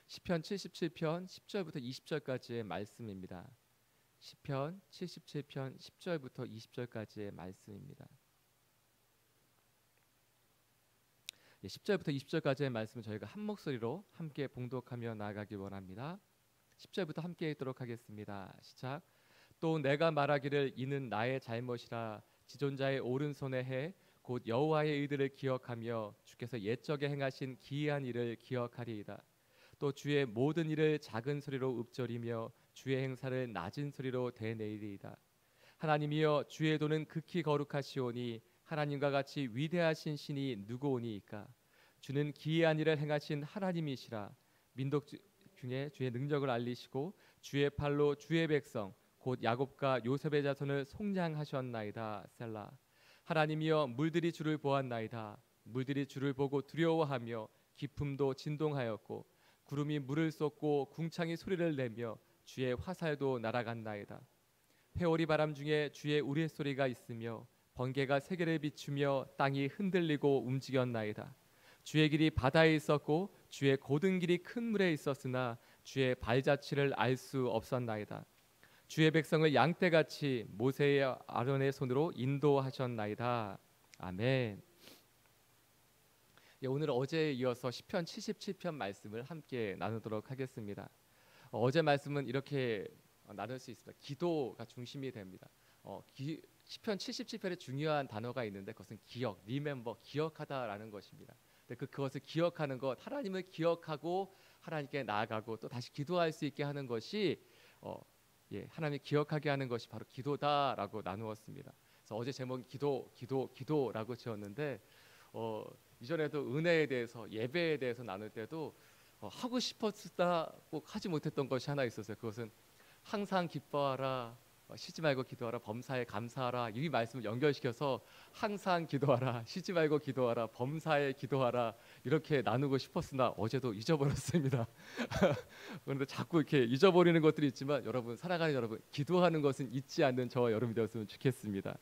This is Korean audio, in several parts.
시편 77편 10절부터 20절까지의 말씀입니다. 시편 77편 10절부터 20절까지의 말씀입니다. 10절부터 20절까지의 말씀은 저희가 한 목소리로 함께 봉독하며 나아가기 원합니다. 10절부터 함께 읽도록 하겠습니다. 시작. 또 내가 말하기를 이는 나의 잘못이라 지존자의 오른손에 해 곧 여호와의 의들을 기억하며 주께서 옛적에 행하신 기이한 일을 기억하리이다. 또 주의 모든 일을 작은 소리로 읊조리며 주의 행사를 낮은 소리로 되뇌이리이다. 하나님이여 주의 도는 극히 거룩하시오니 하나님과 같이 위대하신 신이 누구오니이까. 주는 기이한 일을 행하신 하나님이시라. 민족 중에 주의 능력을 알리시고 주의 팔로 주의 백성 곧 야곱과 요셉의 자손을 속량하셨나이다. 셀라. 하나님이여 물들이 주를 보았나이다. 물들이 주를 보고 두려워하며 깊음도 진동하였고 구름이 물을 쏟고 궁창이 소리를 내며 주의 화살도 날아갔나이다. 회오리 바람 중에 주의 우레소리가 있으며 번개가 세계를 비추며 땅이 흔들리고 움직였나이다. 주의 길이 바다에 있었고 주의 고든 길이 큰 물에 있었으나 주의 발자취를 알 수 없었나이다. 주의 백성을 양떼같이 모세의 아론의 손으로 인도하셨나이다. 아멘. 오늘 어제에 이어서 시편 77편 말씀을 함께 나누도록 하겠습니다. 어제 말씀은 이렇게 나눌 수 있습니다. 기도가 중심이 됩니다. 시편 77편에 중요한 단어가 있는데 그것은 기억, remember, 기억하다라는 것입니다. 그것을 기억하는 것, 하나님을 기억하고 하나님께 나아가고 또 다시 기도할 수 있게 하는 것이 하나님을 기억하게 하는 것이 바로 기도다라고 나누었습니다. 그래서 어제 제목은 기도라고 지었는데 이전에도 은혜에 대해서 예배에 대해서 나눌 때도 하고 싶었다 꼭 하지 못했던 것이 하나 있었어요. 그것은 항상 기뻐하라, 쉬지 말고 기도하라, 범사에 감사하라. 이 말씀을 연결시켜서 항상 기도하라, 쉬지 말고 기도하라, 범사에 기도하라 이렇게 나누고 싶었으나 어제도 잊어버렸습니다. 그런데 자꾸 이렇게 잊어버리는 것들이 있지만 여러분, 살아가는 여러분, 기도하는 것은 잊지 않는 저와 여러분이 되었으면 좋겠습니다.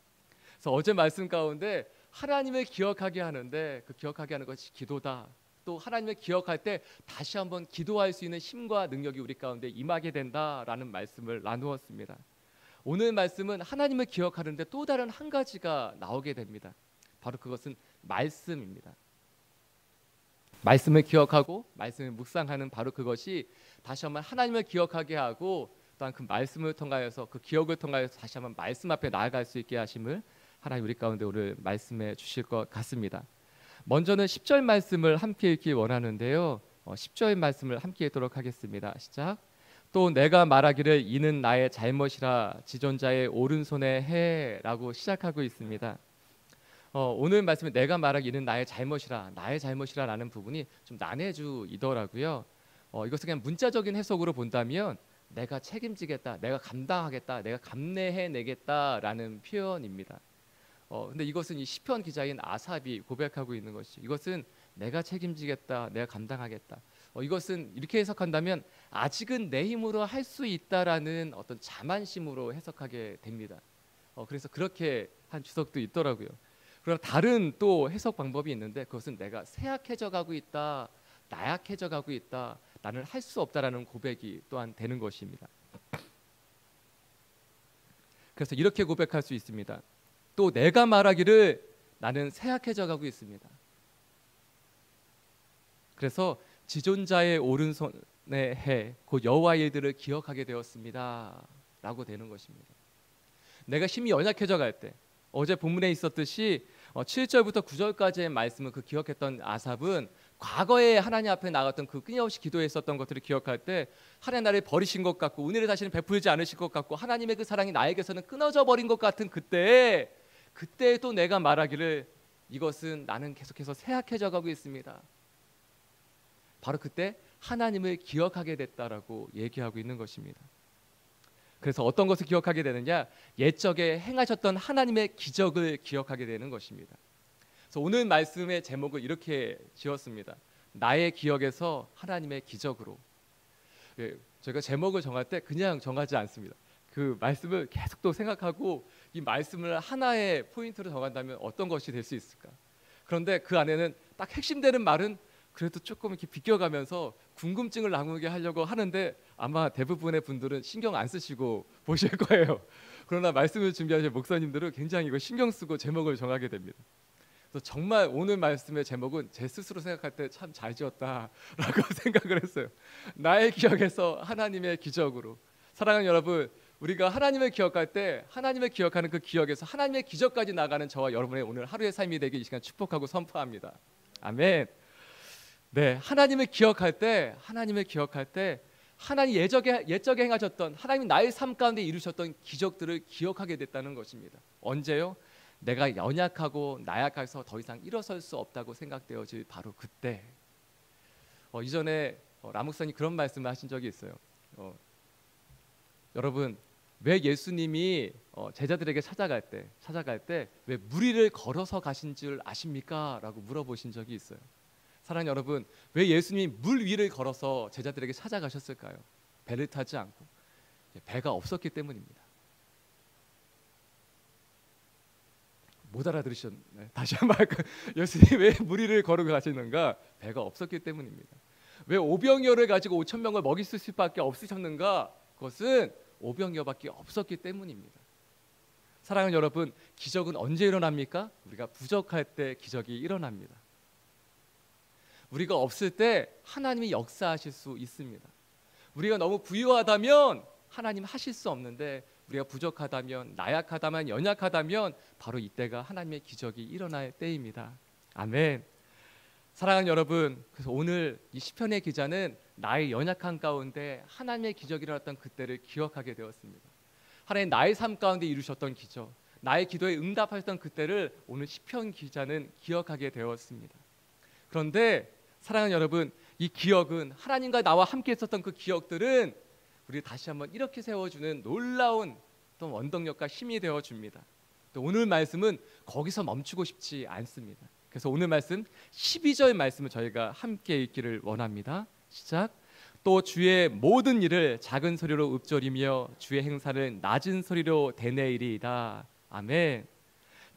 그래서 어제 말씀 가운데 하나님을 기억하게 하는데 그 기억하게 하는 것이 기도다. 또 하나님을 기억할 때 다시 한번 기도할 수 있는 힘과 능력이 우리 가운데 임하게 된다라는 말씀을 나누었습니다. 오늘 말씀은 하나님을 기억하는데 또 다른 한 가지가 나오게 됩니다. 바로 그것은 말씀입니다. 말씀을 기억하고 말씀을 묵상하는 바로 그것이 다시 한번 하나님을 기억하게 하고 또한 그 말씀을 통하여서 그 기억을 통하여서 다시 한번 말씀 앞에 나아갈 수 있게 하심을 하나님 우리 가운데 오늘 말씀해 주실 것 같습니다. 먼저는 10절 말씀을 함께 읽기 원하는데요. 10절 말씀을 함께 읽도록 하겠습니다. 시작. 또 내가 말하기를 이는 나의 잘못이라 지존자의 오른손에 해라고 시작하고 있습니다. 오늘 말씀에 내가 말하기 이는 나의 잘못이라라는 부분이 좀 난해주이더라고요. 이것을 그냥 문자적인 해석으로 본다면 내가 책임지겠다, 내가 감당하겠다, 내가 감내해내겠다라는 표현입니다. 근데 이것은 이 시편 기자인 아삽이 고백하고 있는 것이 이것은 내가 책임지겠다, 내가 감당하겠다. 이것은 이렇게 해석한다면 아직은 내 힘으로 할 수 있다라는 어떤 자만심으로 해석하게 됩니다. 그래서 그렇게 한 주석도 있더라고요. 그러나 다른 또 해석 방법이 있는데 그것은 내가 쇠약해져 가고 있다, 나약해져 가고 있다, 나는 할 수 없다라는 고백이 또한 되는 것입니다. 그래서 이렇게 고백할 수 있습니다. 또 내가 말하기를 나는 쇠약해져 가고 있습니다. 그래서 지존자의 오른손에 해 곧 여호와의 일들을 기억하게 되었습니다 라고 되는 것입니다. 내가 힘이 연약해져 갈 때 어제 본문에 있었듯이 7절부터 9절까지의 말씀을 그 기억했던 아삽은 과거에 하나님 앞에 나갔던 그 끊임없이 기도했었던 것들을 기억할 때 하나님 나를 버리신 것 같고 은혜를 다시는 베풀지 않으실 것 같고 하나님의 그 사랑이 나에게서는 끊어져 버린 것 같은 그때 또 내가 말하기를 이것은 나는 계속해서 쇠약해져 가고 있습니다. 바로 그때 하나님을 기억하게 됐다라고 얘기하고 있는 것입니다. 그래서 어떤 것을 기억하게 되느냐? 옛적에 행하셨던 하나님의 기적을 기억하게 되는 것입니다. 그래서 오늘 말씀의 제목을 이렇게 지었습니다. 나의 기억에서 하나님의 기적으로. 저희가 제목을 정할 때 그냥 정하지 않습니다. 그 말씀을 계속 또 생각하고 이 말씀을 하나의 포인트로 정한다면 어떤 것이 될 수 있을까? 그런데 그 안에는 딱 핵심되는 말은 그래도 조금 이렇게 비껴가면서 궁금증을 나누게 하려고 하는데 아마 대부분의 분들은 신경 안 쓰시고 보실 거예요. 그러나 말씀을 준비하실 목사님들은 굉장히 이거 신경 쓰고 제목을 정하게 됩니다. 그래서 정말 오늘 말씀의 제목은 제 스스로 생각할 때 참 잘 지었다라고 생각을 했어요. 나의 기억에서 하나님의 기적으로. 사랑하는 여러분, 우리가 하나님을 기억할 때 하나님을 기억하는 그 기억에서 하나님의 기적까지 나가는 저와 여러분의 오늘 하루의 삶이 되길 이 시간 축복하고 선포합니다. 아멘. 네, 하나님을 기억할 때 하나님 옛적에 행하셨던, 하나님 나의 삶 가운데 이루셨던 기적들을 기억하게 됐다는 것입니다. 언제요? 내가 연약하고 나약해서 더 이상 일어설 수 없다고 생각되어질 바로 그때. 이전에 람 목사님 그런 말씀을 하신 적이 있어요. 여러분, 왜 예수님이 제자들에게 찾아갈 때 왜 무리를 걸어서 가신 줄 아십니까? 라고 물어보신 적이 있어요. 사랑하는 여러분, 왜 예수님이 물 위를 걸어서 제자들에게 찾아가셨을까요? 배를 타지 않고 배가 없었기 때문입니다. 못 알아들으셨나요? 다시 한번 예수님이 왜 물 위를 걸어 가시는가? 배가 없었기 때문입니다. 왜 오병이어를 가지고 5천 명을 먹일 수밖에 없으셨는가? 그것은 오병이어밖에 없었기 때문입니다. 사랑하는 여러분, 기적은 언제 일어납니까? 우리가 부족할 때 기적이 일어납니다. 우리가 없을 때 하나님이 역사하실 수 있습니다. 우리가 너무 부유하다면 하나님 하실 수 없는데, 우리가 부족하다면, 나약하다면, 연약하다면 바로 이때가 하나님의 기적이 일어날 때입니다. 아멘. 사랑하는 여러분, 그래서 오늘 이 시편의 기자는 나의 연약한 가운데 하나님의 기적이 일어났던 그때를 기억하게 되었습니다. 하나님 나의 삶 가운데 이루셨던 기적, 나의 기도에 응답하셨던 그때를 오늘 시편 기자는 기억하게 되었습니다. 그런데 사랑하는 여러분, 이 기억은, 하나님과 나와 함께 있었던 그 기억들은 우리 다시 한번 이렇게 세워주는 놀라운 또 원동력과 힘이 되어줍니다. 또 오늘 말씀은 거기서 멈추고 싶지 않습니다. 그래서 오늘 말씀 12절 말씀을 저희가 함께 읽기를 원합니다. 시작. 또 주의 모든 일을 작은 소리로 읊조리며 주의 행사를 낮은 소리로 되뇌이리이다. 아멘.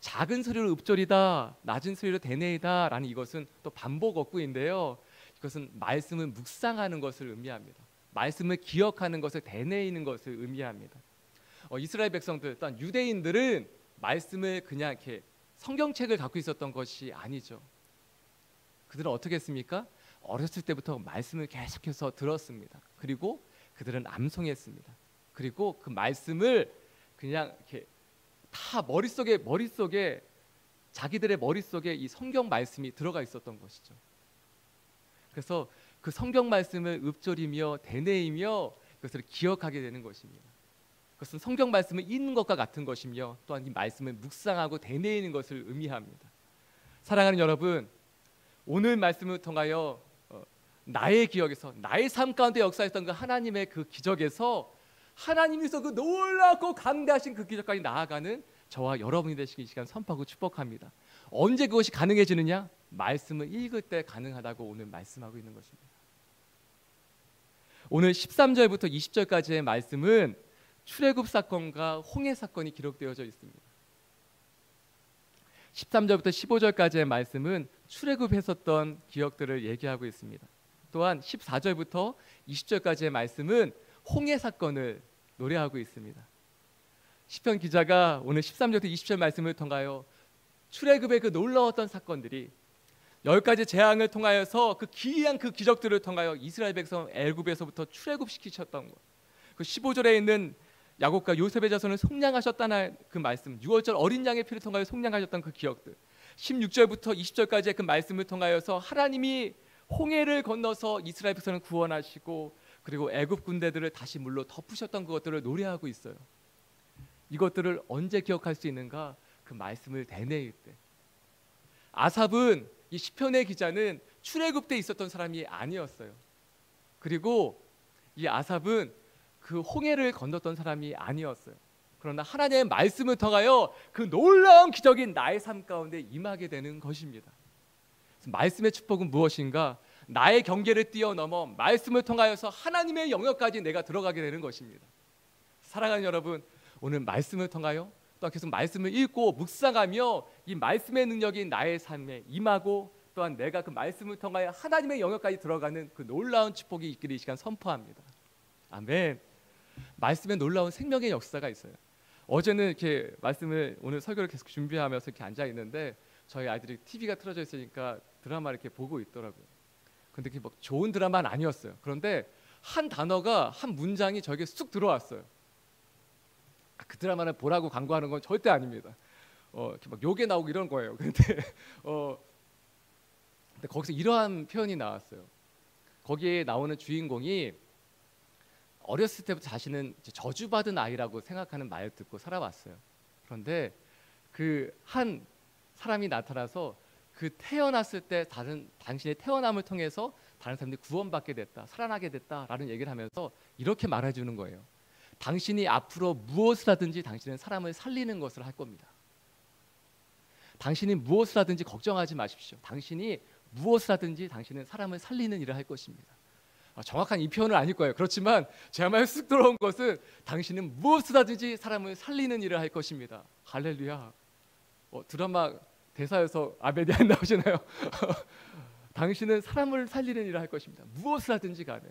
작은 소리로 읊조리다, 낮은 소리로 되뇌이다 라는 이것은 또 반복 어구인데요, 이것은 말씀을 묵상하는 것을 의미합니다. 말씀을 기억하는 것을 되뇌이는 것을 의미합니다. 이스라엘 백성들, 또한 유대인들은 말씀을 그냥 이렇게 성경책을 갖고 있었던 것이 아니죠. 그들은 어떻게 했습니까? 어렸을 때부터 말씀을 계속해서 들었습니다. 그리고 그들은 암송했습니다. 그리고 그 말씀을 그냥 이렇게 다 머릿속에 자기들의 머릿속에 이 성경 말씀이 들어가 있었던 것이죠. 그래서 그 성경 말씀을 읊조리며 되뇌이며 그것을 기억하게 되는 것입니다. 그것은 성경 말씀을 읽는 것과 같은 것이며 또한 이 말씀을 묵상하고 되뇌이는 것을 의미합니다. 사랑하는 여러분, 오늘 말씀을 통하여 나의 기억에서, 나의 삶 가운데 역사했던 그 하나님의 그 기적에서 하나님께서 그 놀랍고 강대하신 그 기적까지 나아가는 저와 여러분이 되시기 이 시간 선포하고 축복합니다. 언제 그것이 가능해지느냐? 말씀을 읽을 때 가능하다고 오늘 말씀하고 있는 것입니다. 오늘 13절부터 20절까지의 말씀은 출애굽 사건과 홍해 사건이 기록되어져 있습니다. 13절부터 15절까지의 말씀은 출애굽했었던 기억들을 얘기하고 있습니다. 또한 14절부터 20절까지의 말씀은 홍해 사건을 노래하고 있습니다. 시편 기자가 오늘 13절부터 20절 말씀을 통하여 출애굽의 그 놀라웠던 사건들이 10가지 재앙을 통하여서 그 기이한 그 기적들을 통하여 이스라엘 백성 애굽에서부터 출애굽시키셨던 것, 그 15절에 있는 야곱과 요셉의 자손을 속량하셨다는 그 말씀, 6월절 어린 양의 피를 통하여 속량하셨던 그 기억들, 16절부터 20절까지의 그 말씀을 통하여서 하나님이 홍해를 건너서 이스라엘 백성을 구원하시고 그리고 애굽 군대들을 다시 물로 덮으셨던 그것들을 노래하고 있어요. 이것들을 언제 기억할 수 있는가? 그 말씀을 되뇌일 때. 아삽은, 이 시편의 기자는 출애굽 때 있었던 사람이 아니었어요. 그리고 이 아삽은 그 홍해를 건넜던 사람이 아니었어요. 그러나 하나님의 말씀을 통하여 그 놀라운 기적인 나의 삶 가운데 임하게 되는 것입니다. 말씀의 축복은 무엇인가? 나의 경계를 뛰어넘어 말씀을 통하여서 하나님의 영역까지 내가 들어가게 되는 것입니다. 사랑하는 여러분, 오늘 말씀을 통하여 또 계속 말씀을 읽고 묵상하며 이 말씀의 능력이 나의 삶에 임하고 또한 내가 그 말씀을 통하여 하나님의 영역까지 들어가는 그 놀라운 축복이 있기를 이 시간 선포합니다. 아멘. 말씀에 놀라운 생명의 역사가 있어요. 어제는 이렇게 말씀을 오늘 설교를 계속 준비하면서 이렇게 앉아 있는데 저희 아이들이 TV가 틀어져 있으니까 드라마 이렇게 보고 있더라고요. 근데 그게 뭐 좋은 드라마는 아니었어요. 그런데 한 단어가 한 문장이 저에게 쑥 들어왔어요. 그 드라마를 보라고 광고하는 건 절대 아닙니다. 이렇게 막 욕에 나오고 이런 거예요. 근데 거기서 이러한 표현이 나왔어요. 거기에 나오는 주인공이 어렸을 때부터 자신은 저주받은 아이라고 생각하는 말을 듣고 살아왔어요. 그런데 그 한 사람이 나타나서 그 태어났을 때 당신의 태어남을 통해서 다른 사람들이 구원받게 됐다, 살아나게 됐다라는 얘기를 하면서 이렇게 말해주는 거예요. 당신이 앞으로 무엇을 하든지 당신은 사람을 살리는 것을 할 겁니다. 당신이 무엇을 하든지 걱정하지 마십시오. 당신이 무엇을 하든지 당신은 사람을 살리는 일을 할 것입니다. 정확한 이 표현은 아닐 거예요. 그렇지만 제 말에 쑥 들어온 것은 당신은 무엇을 하든지 사람을 살리는 일을 할 것입니다. 할렐루야. 드라마 대사에서 아멘이 안 나오시나요? 당신은 사람을 살리는 일을 할 것입니다. 무엇을 하든지 간에.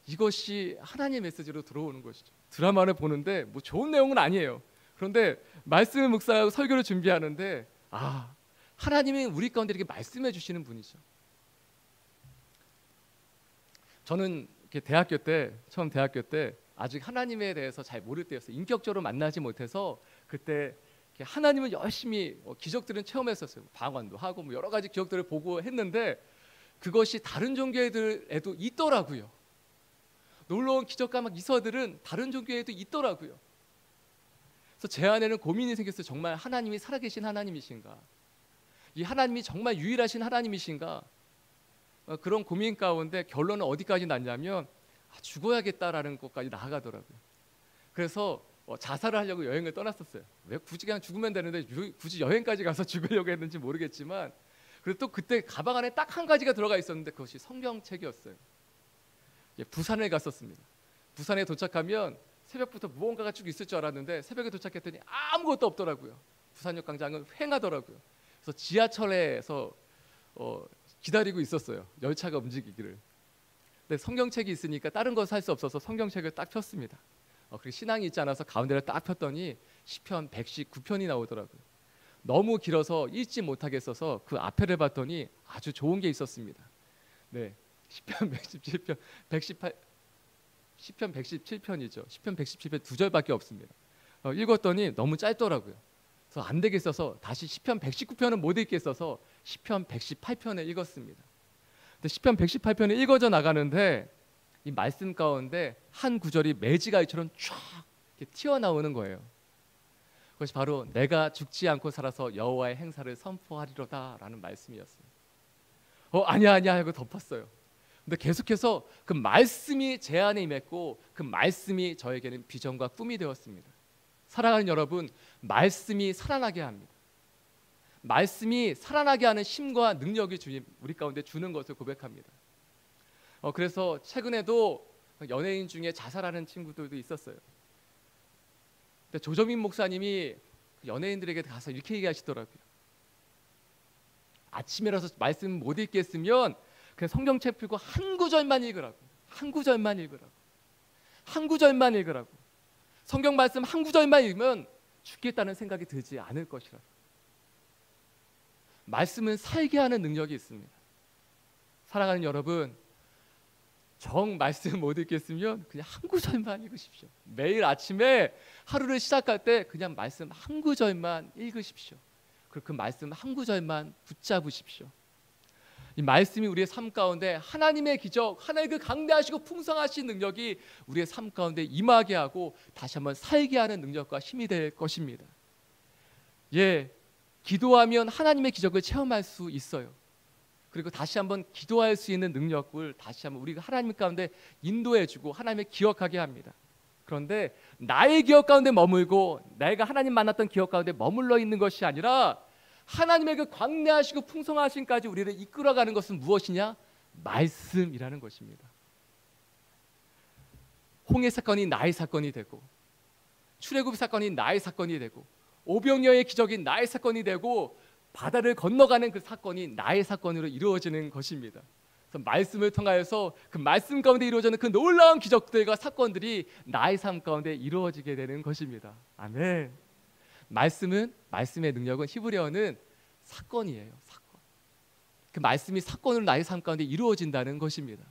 이것이 하나님의 메시지로 들어오는 것이죠. 드라마를 보는데 뭐 좋은 내용은 아니에요. 그런데 말씀을 묵상하고 설교를 준비하는데 하나님이 우리 가운데 이렇게 말씀해 주시는 분이죠. 저는 이렇게 처음 대학교 때 아직 하나님에 대해서 잘 모를 때였어요. 인격적으로 만나지 못해서 그때 하나님을 열심히 기적들은 체험했었어요. 방언도 하고 뭐 여러 가지 기적들을 보고 했는데 그것이 다른 종교에도 있더라고요. 놀라운 기적과 막 이서들은 다른 종교에도 있더라고요. 그래서 제 안에는 고민이 생겼어요. 정말 하나님이 살아계신 하나님이신가? 이 하나님이 정말 유일하신 하나님이신가? 그런 고민 가운데 결론은 어디까지 났냐면 죽어야겠다라는 것까지 나아가더라고요. 그래서 자살을 하려고 여행을 떠났었어요. 왜 굳이 그냥 죽으면 되는데 굳이 여행까지 가서 죽으려고 했는지 모르겠지만 그리고 또 그때 가방 안에 딱 한 가지가 들어가 있었는데 그것이 성경책이었어요. 부산에 갔었습니다. 부산에 도착하면 새벽부터 무언가가 쭉 있을 줄 알았는데 새벽에 도착했더니 아무것도 없더라고요. 부산역 광장은 휑하더라고요. 그래서 지하철에서 기다리고 있었어요. 열차가 움직이기를. 근데 성경책이 있으니까 다른 거 살 수 없어서 성경책을 딱 폈습니다. 그리고 신앙이 있지 않아서 가운데를 딱 폈더니 시편 119편이 나오더라고요. 너무 길어서 읽지 못하겠어서 그 앞에를 봤더니 아주 좋은 게 있었습니다. 네, 시편 117편, 117편이죠. 시편 117편 2절밖에 없습니다. 읽었더니 너무 짧더라고요. 그래서 안 되겠어서 다시 시편 119편은 못 읽겠어서 시편 118편을 읽었습니다. 근데 시편 118편을 읽어져 나가는데 이 말씀 가운데 한 구절이 매지가이처럼 쫙 이렇게 튀어나오는 거예요. 그것이 바로 내가 죽지 않고 살아서 여호와의 행사를 선포하리로다라는 말씀이었어요. 아니야 하고 덮었어요. 근데 계속해서 그 말씀이 제 안에 임했고 그 말씀이 저에게는 비전과 꿈이 되었습니다. 사랑하는 여러분, 말씀이 살아나게 합니다. 말씀이 살아나게 하는 힘과 능력이 주님 우리 가운데 주는 것을 고백합니다. 그래서 최근에도 연예인 중에 자살하는 친구들도 있었어요. 근데 조정민 목사님이 연예인들에게 가서 이렇게 얘기하시더라고요. 아침이라서 말씀 못 읽겠으면 그냥 성경책 펴고 한 구절만 읽으라고. 한 구절만 읽으라고. 한 구절만 읽으라고. 성경 말씀 한 구절만 읽으면 죽겠다는 생각이 들지 않을 것이라고. 말씀은 살게 하는 능력이 있습니다. 사랑하는 여러분, 정 말씀 못 읽겠으면 그냥 한 구절만 읽으십시오. 매일 아침에 하루를 시작할 때 그냥 말씀 한 구절만 읽으십시오. 그리고 그 말씀 한 구절만 붙잡으십시오. 이 말씀이 우리의 삶 가운데 하나님의 기적, 하나님의 그 강대하시고 풍성하신 능력이 우리의 삶 가운데 임하게 하고 다시 한번 살게 하는 능력과 힘이 될 것입니다. 기도하면 하나님의 기적을 체험할 수 있어요. 그리고 다시 한번 기도할 수 있는 능력을 다시 한번 우리가 하나님 가운데 인도해주고 하나님을 기억하게 합니다. 그런데 나의 기억 가운데 머물고 내가 하나님 만났던 기억 가운데 머물러 있는 것이 아니라 하나님의 그 광대하시고 풍성하심까지 우리를 이끌어가는 것은 무엇이냐? 말씀이라는 것입니다. 홍해 사건이 나의 사건이 되고 출애굽 사건이 나의 사건이 되고 오병이어의 기적이 나의 사건이 되고 바다를 건너가는 그 사건이 나의 사건으로 이루어지는 것입니다. 그래서 말씀을 통하여서 그 말씀 가운데 이루어지는 그 놀라운 기적들과 사건들이 나의 삶 가운데 이루어지게 되는 것입니다. 아멘. 말씀의 능력은 히브리어는 사건이에요. 사건. 그 말씀이 사건으로 나의 삶 가운데 이루어진다는 것입니다.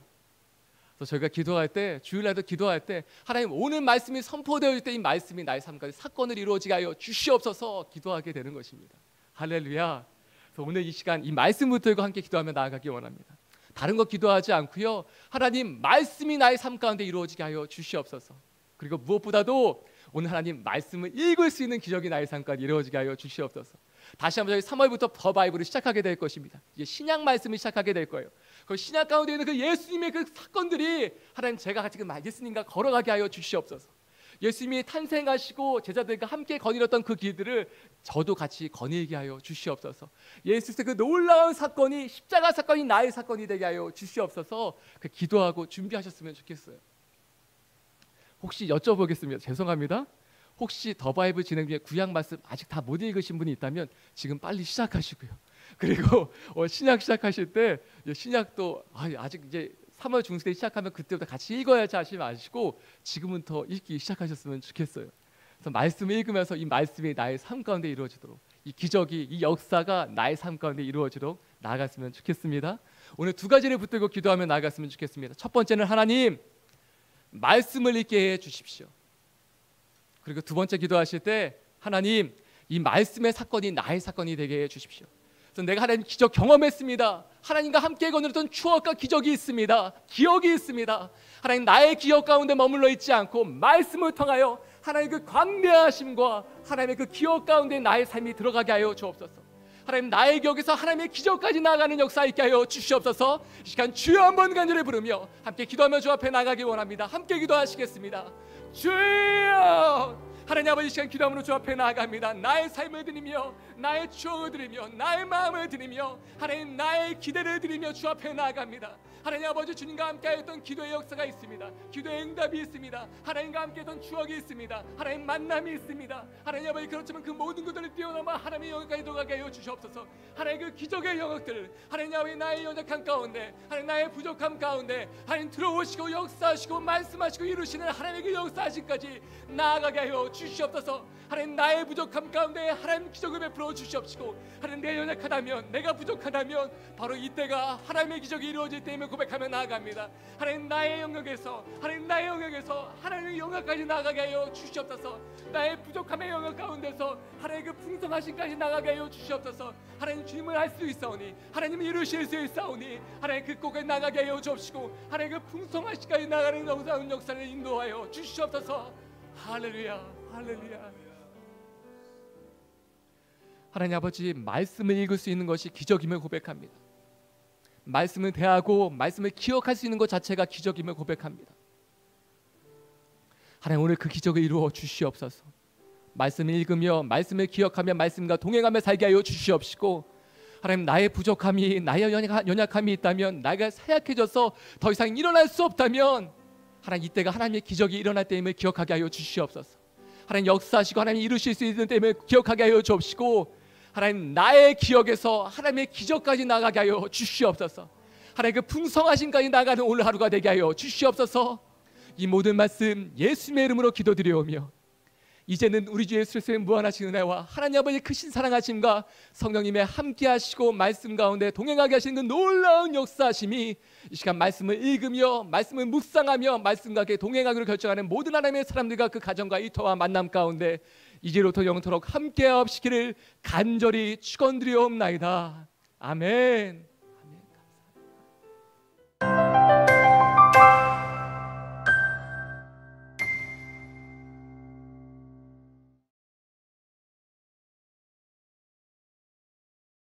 그래서 저희가 기도할 때, 주일날도 기도할 때 하나님 오늘 말씀이 선포되어질 때 이 말씀이 나의 삶 가운데 사건을 이루어지게 하여 주시옵소서 기도하게 되는 것입니다. 할렐루야. 그래서 오늘 이 시간 이 말씀을 들고 함께 기도하며 나아가기 원합니다. 다른 거 기도하지 않고요. 하나님 말씀이 나의 삶 가운데 이루어지게 하여 주시옵소서. 그리고 무엇보다도 오늘 하나님 말씀을 읽을 수 있는 기적이 나의 삶 가운데 이루어지게 하여 주시옵소서. 다시 한번 저희 3월부터 더 바이블을 시작하게 될 것입니다. 이제 신약 말씀을 시작하게 될 거예요. 그 신약 가운데 있는 그 예수님의 그 사건들이 하나님 제가 지금 예수님과 걸어가게 하여 주시옵소서. 예수님이 탄생하시고 제자들과 함께 거닐었던 그 길들을 저도 같이 거닐게 하여 주시옵소서. 예수의 그 놀라운 사건이 십자가 사건이 나의 사건이 되게 하여 주시옵소서. 그 기도하고 준비하셨으면 좋겠어요. 혹시 여쭤보겠습니다. 죄송합니다. 혹시 더 바이블 진행 중에 구약 말씀 아직 다 못 읽으신 분이 있다면 지금 빨리 시작하시고요. 그리고 신약 시작하실 때 신약도 아직 이제 3월 중순에 시작하면 그때부터 같이 읽어야지 하지 마시고 지금은 더 읽기 시작하셨으면 좋겠어요. 그래서 말씀을 읽으면서 이 말씀이 나의 삶 가운데 이루어지도록 이 기적이 이 역사가 나의 삶 가운데 이루어지도록 나아갔으면 좋겠습니다. 오늘 두 가지를 붙들고 기도하며 나아갔으면 좋겠습니다. 첫 번째는 하나님 말씀을 읽게 해 주십시오. 그리고 두 번째 기도하실 때 하나님 이 말씀의 사건이 나의 사건이 되게 해 주십시오. 그래서 내가 하나님 기적 경험했습니다. 하나님과 함께 거닐었던 추억과 기적이 있습니다. 기억이 있습니다. 하나님 나의 기억 가운데 머물러 있지 않고 말씀을 통하여 하나님의 그 광대하심과 하나님의 그 기억 가운데 나의 삶이 들어가게 하여 주옵소서. 하나님 나의 기억에서 하나님의 기적까지 나아가는 역사 있게 하여 주시옵소서. 이 시간 주여 한번 간절히 부르며 함께 기도하며 주 앞에 나가기 원합니다. 함께 기도하시겠습니다. 주여 하나님 아버지 시간 기도함으로 주 앞에 나아갑니다. 나의 삶을 드리며 나의 추억을 드리며 나의 마음을 드리며 하나님 나의 기대를 드리며 주 앞에 나아갑니다. 하나님 아버지 주님과 함께했던 기도의 역사가 있습니다. 기도의 응답이 있습니다. 하나님과 함께했던 추억이 있습니다. 하나님 만남이 있습니다. 하나님 아버지 그렇지만 그 모든 것들을 뛰어넘어 하나님의 영역까지 들어가게 하여 주시옵소서. 하나님 그 기적의 영역들 하나님 아버지 나의 연약함 가운데 하나님 나의 부족함 가운데 하나님 들어오시고 역사하시고 말씀하시고 이루시는 하나님의 그 역사하심까지 나아가게 하여 주시옵소서. 하나님 나의 부족함 가운데 하나님 기적을 베풀어 주시옵시고 하나님 내가 연약하다면 내가 부족하다면 바로 이때가 하나님의 기적이 이루어질 때임을 고백하며 나아갑니다. 하나님 나의 영역에서 하나님 나의 영역에서 하나님의 영역까지 나아가게 하여 주시옵소서. 나의 부족함의 영역 가운데서 하나님의 그 풍성하심까지 나아가게 하여 주시옵소서. 하나님 주님을 할 수 있사오니 하나님을 이루실 수 있사오니 하나님 그 꼭에 나가게 하여 주옵시고 하나님 그 풍성하심까지 나가는 놀라운 역사를 인도하여 주시옵소서. 할렐루야 할렐루야. 하나님 아버지 말씀을 읽을 수 있는 것이 기적임을 고백합니다. 말씀을 대하고 말씀을 기억할 수 있는 것 자체가 기적임을 고백합니다. 하나님 오늘 그 기적을 이루어 주시옵소서. 말씀을 읽으며 말씀을 기억하며 말씀과 동행하며 살게 하여 주시옵시고 하나님 나의 부족함이 나의 연약함이 있다면 나가 사약해져서 더 이상 일어날 수 없다면 하나님 이때가 하나님의 기적이 일어날 때임을 기억하게 하여 주시옵소서. 하나님 역사하시고 하나님 이루실 수 있는 때임을 기억하게 하여 주옵시고 하나님 나의 기억에서 하나님의 기적까지 나가게 하여 주시옵소서. 하나님 그 풍성하심까지 나가는 오늘 하루가 되게 하여 주시옵소서. 이 모든 말씀 예수님의 이름으로 기도드리오며 이제는 우리 주 예수 그리스도의 무한하신 은혜와 하나님 아버지의 크신 사랑하심과 성령님의 함께하시고 말씀 가운데 동행하게 하시는 그 놀라운 역사하심이 이 시간 말씀을 읽으며 말씀을 묵상하며 말씀과 함께 동행하기로 결정하는 모든 하나님의 사람들과 그 가정과 이터와 만남 가운데 이제로부터 영원토록 함께하옵시기를 간절히 축원드리옵나이다. 아멘.